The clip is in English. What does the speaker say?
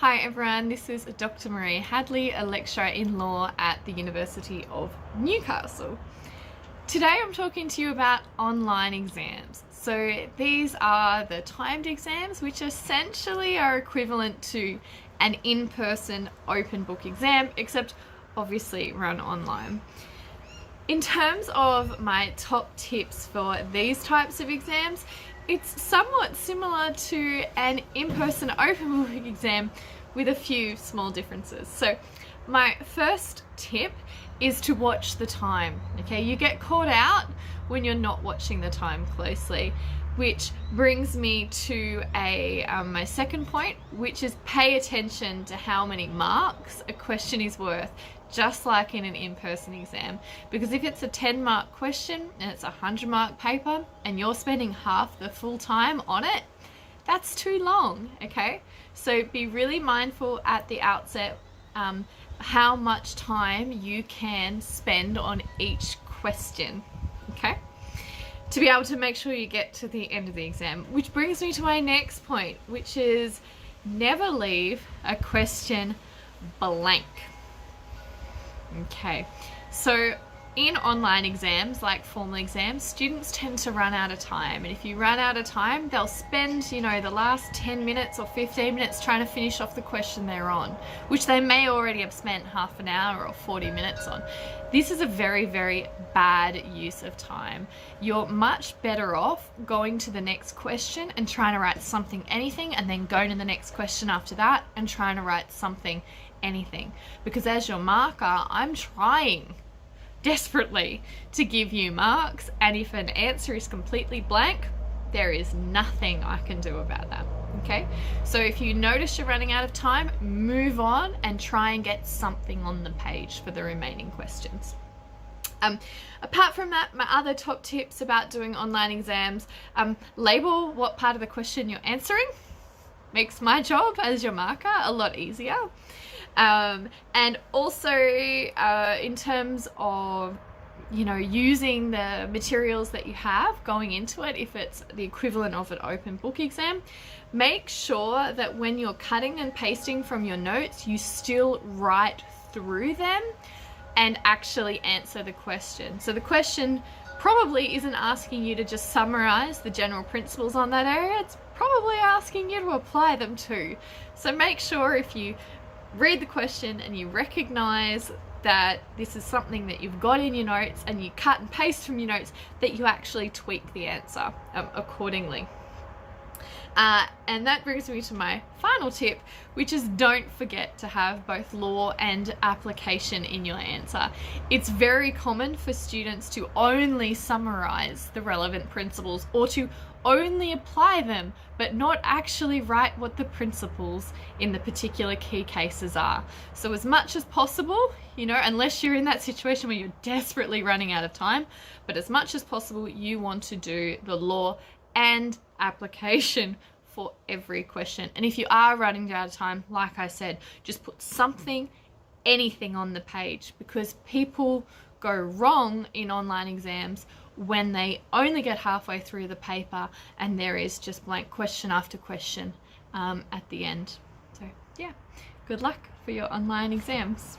Hi everyone, this is Dr. Marie Hadley, a lecturer in law at the University of Newcastle. Today I'm talking to you about online exams. So these are the timed exams, which essentially are equivalent to an in-person open book exam, except obviously run online. In terms of my top tips for these types of exams, it's somewhat similar to an in-person open book exam with a few small differences. So my first tip is to watch the time. Okay, you get caught out when you're not watching the time closely, which brings me to my second point, which is pay attention to how many marks a question is worth, just like in an in-person exam. Because if it's a 10-mark question and it's a 100-mark paper and you're spending half the full time on it, that's too long, okay? So be really mindful at the outset how much time you can spend on each question, okay? To be able to make sure you get to the end of the exam. Which brings me to my next point, which is never leave a question blank. Okay, so in online exams, like formal exams, students tend to run out of time. And if you run out of time, they'll spend, the last 10 minutes or 15 minutes trying to finish off the question they're on, which they may already have spent half an hour or 40 minutes on. This is a very, very bad use of time. You're much better off going to the next question and trying to write something, anything, and then going to the next question after that and trying to write something, anything. Because as your marker, I'm trying desperately to give you marks, and if an answer is completely blank, there is nothing I can do about that. Okay, so if you notice you're running out of time, move on and try and get something on the page for the remaining questions. Apart from that, my other top tips about doing online exams, label what part of the question you're answering. Makes my job as your marker a lot easier. And also in terms of using the materials that you have going into it, if it's the equivalent of an open book exam, make sure that when you're cutting and pasting from your notes, you still write through them and actually answer the question. So the question probably isn't asking you to just summarize the general principles on that area, it's probably asking you to apply them too. So make sure if you read the question and you recognize that this is something that you've got in your notes and you cut and paste from your notes, that you actually tweak the answer accordingly. And that brings me to my final tip, which is don't forget to have both law and application in your answer. It's very common for students to only summarize the relevant principles or to only apply them, but not actually write what the principles in the particular key cases are. So as much as possible, unless you're in that situation where you're desperately running out of time, but as much as possible, you want to do the law and application for every question. And if you are running out of time, like I said, just put something, anything on the page, because people go wrong in online exams when they only get halfway through the paper and there is just blank question after question at the end. So yeah, good luck for your online exams.